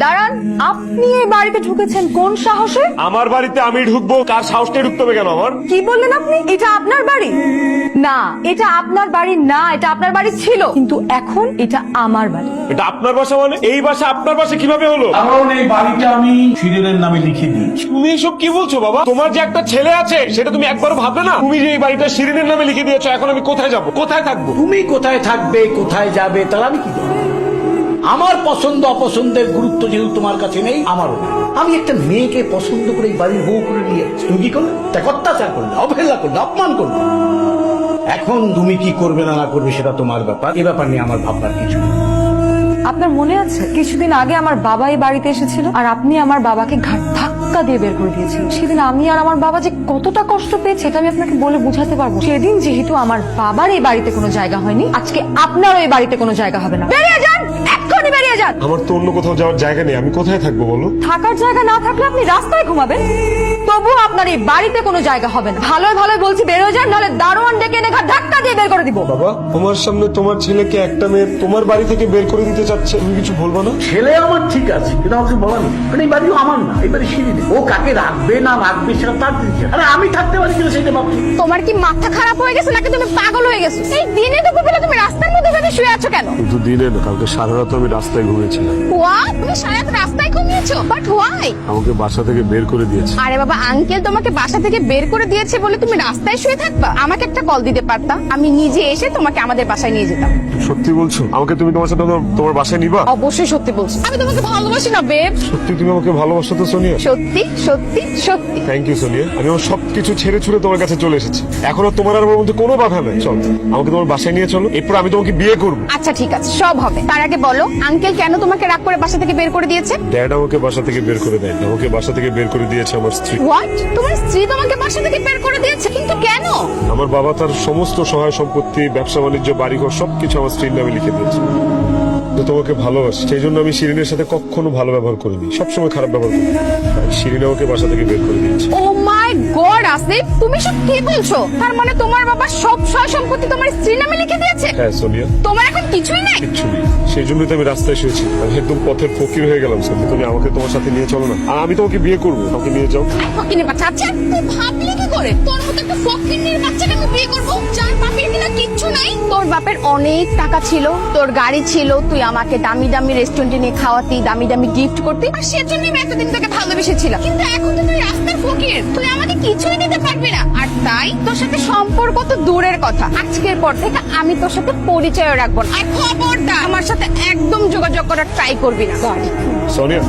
দাঁড়ান, আপনি এই বাড়িতে ঢুকেছেন কোন সাহসে? আমার বাড়িতে আমি ঢুকবো, কার সাহসটা ঢুকতে হবে কেন আমার? কি বললেন আপনি? এটা আপনার বাড়ি না, এটা আপনার বাড়ি না, এটা আপনার বাড়ি ছিল, কিন্তু এখন এটা আমার বাড়ি। এটা আপনার বাসা মানে? এই বাসা আপনার বাসা কিভাবে হলো? কারণ এই বাড়িটা আমি শিরিনের নামে লিখে দিয়েছি। তুমি এসব কি বলছো বাবা? তোমার যে একটা ছেলে আছে সেটা তুমি একবারও ভাববে না? তুমি যে এই বাড়িটা শিরিনের নামে লিখে দিয়েছো, এখন আমি কোথায় যাব, কোথায় থাকবো? তুমি কোথায় থাকবে, কোথায় যাবে, তাহলে আমি কি জানি? আমার পছন্দ অপছন্দের গুরুত্ব যেহেতু তোমার কাছে নেই, আমারও নেই। আমি একটা মেয়েকে পছন্দ করে এই বাড়ির বউ করে নিয়ে এসেছি। তুমি কি করলে? তাকে অত্যাচার করলে, অবহেলা করলে, অপমান করলে। এখন তুমি কি করবে না করবে সেটা তোমার ব্যাপার, এ ব্যাপার নিয়ে আমার ভাববার কিছু নেই। আপনার মনে আছে কিছুদিন আগে আমার বাবা এই বাড়িতে এসেছিল আর আপনি আমার বাবাকে ঘাট ধাক্কা দিয়ে বের করে দিয়েছিলেন? সেদিন আমি আর আমার বাবা যে কতটা কষ্ট পেয়েছে এটা আমি আপনাকে বলে বোঝাতে পারবো। সেদিন যেহেতু আমার বাবার এই বাড়িতে কোনো জায়গা হয়নি, আজকে আপনারও এই বাড়িতে কোনো জায়গা হবে না। বেরিয়ে যান, এক্ষুনি বেরিয়ে যান। আমার তো অন্য কোথাও যাওয়ার জায়গা নেই, আমি কোথায় থাকবো বলো? থাকার জায়গা না থাকলে আপনি রাস্তায় ঘুমাবেন, তবুও আপনার এই বাড়িতে কোনো জায়গা হবে না। ভালোই ভালোই বলছি বেরিয়ে যান, নাহলে দারোয়ান ডেকে এনে ঘাট ধাক্কা দিয়ে বের করে দিব। বাবা, তোমার সামনে তোমার ছেলেকে একটা মেয়ে তোমার বাড়ি থেকে বের করে দিতে চাচ্ছে, তুমি কিছু বলবো না? ছেলে আমার ঠিক আছে, কিন্তু আমাকে বলা নেই, কারণ এই বাড়িও আমার না, এই বাড়ি শিরিনের। ও কাকে রাখবে না রাখবে সেটা তার দিকে। আরে আমি থাকতে পারি কিনা সেটা ভাবছি। তোমার কি মাথা খারাপ হয়ে গেছে নাকি তুমি পাগল হয়ে গেছো? এই দিনে দুপুরবেলা তুমি রাস্তার মধ্যে ভেবে শুয়ে আছো কেন? কিন্তু দিনে না, কালকে সারা রাত আমি রাস্তায় ঘুমিয়েছিলাম। হোয়াট? তুমি সারা রাত রাস্তায় ঘুমিয়েছো? But why? আমাকে বাসা থেকে বের করে দিয়েছে। আরে বাবা, আঙ্কেল তোমাকে বাসা থেকে বের করে দিয়েছে বলে তুমি রাস্তায় শুয়ে থাকবা? আমাকে একটা কল দিতে পারতা, আমি নিজে এসে তোমাকে আমাদের বাসায় নিয়ে যেতাম। সত্যি বলছো? আমাকে তুমি তোমার সাথে তোমার বাসায় নিবা? অবশ্যই সত্যি বলছি, আমি তোমাকে ভালোবাসি না বেব। সত্যি তুমি আমাকে ভালোবাসো তো সোনিয়া? সত্যি সত্যি সত্যি। থ্যাংক ইউ সোনিয়া, আমি আমার সবকিছু ছেড়ে ছুড়ে তোমার কাছে চলে এসেছি। এখনো তোমার আর আমার মধ্যে কোনো বাধা নেই। চল আমাকে তোমার বাসায় নিয়ে চলো, এরপর আমি তোমাকে বিয়ে করবো। আচ্ছা ঠিক আছে, সব হবে। তার আগে বলো, আঙ্কেল কেন তোমাকে রাগ করে বাসা থেকে বের করে দিয়েছে? ড্যাড আমাকে বাসা থেকে বের করে দেয়, আমাকে বাসা থেকে বের করে দিয়েছে আমার স্ত্রী। হোয়াট? তোমার স্ত্রী তোমাকে বাসা থেকে বের করে দিয়েছে? কিন্তু কেন? আমার বাবা তার সমস্ত সহায় সম্পত্তি, ব্যবসা বাণিজ্য, বাড়িঘর সবকিছু আমার স্ত্রীর নামে লিখে দিয়েছে। তো তোমাকে ভালোবাসি, সেই জন্য আমি শিরিনের সাথে কখনো ভালো ব্যবহার করিনি, সবসময় খারাপ ব্যবহার করি। শিরিন আমাকে বাসা থেকে বের করে দিয়েছে। ও মাই গড আসিফ, তুমি সব কি বলছো? তার মানে তোমার বাবা সব সয় সম্পত্তি তোমার স্ত্রীর নামে লিখে দিয়েছে? হ্যাঁ সোনিয়া, তোমার এখন কিছুই নাই? কিচ্ছু নেই, সেই জন্যই তো আমি রাস্তায় শুয়েছি। আমি একদম পথের ফকির হয়ে গেলাম। সোনিয়া, তুমি আমাকে তোমার সাথে নিয়ে চলো না, আর আমি তোমাকে বিয়ে করবো, আমাকে নিয়ে যাও। ফকিনের বাচ্চা, আচ্ছা তুই ভাবলি কি করে তোর মতো একটা ফকিনের বাচ্চাকে আমি বিয়ে করবো, যার বাপের কিনা কিচ্ছু নাই? তোর বাপের অনেক টাকা ছিল, তোর গাড়ি ছিল, তুই আমাকে দামি দামি রেস্টুরেন্টে নিয়ে খাওয়াতি, দামি দামি গিফট করতি, আর সেজন্যই আমি এতদিন তোকে ভালোবেসেছিলাম। কিন্তু এখন তো তুই রাস্তার ফকির, তুই আমাকে কিছুই দিতে পারবি না। আর তাই তোর সাথে সম্পর্ক তো দূরের কথা, আজকের পর থেকে আমি তোর সাথে পরিচয় রাখবো না। আর খবরদার আমার সাথে একদম যোগাযোগ করার ট্রাই করবি না। সোনিয়া,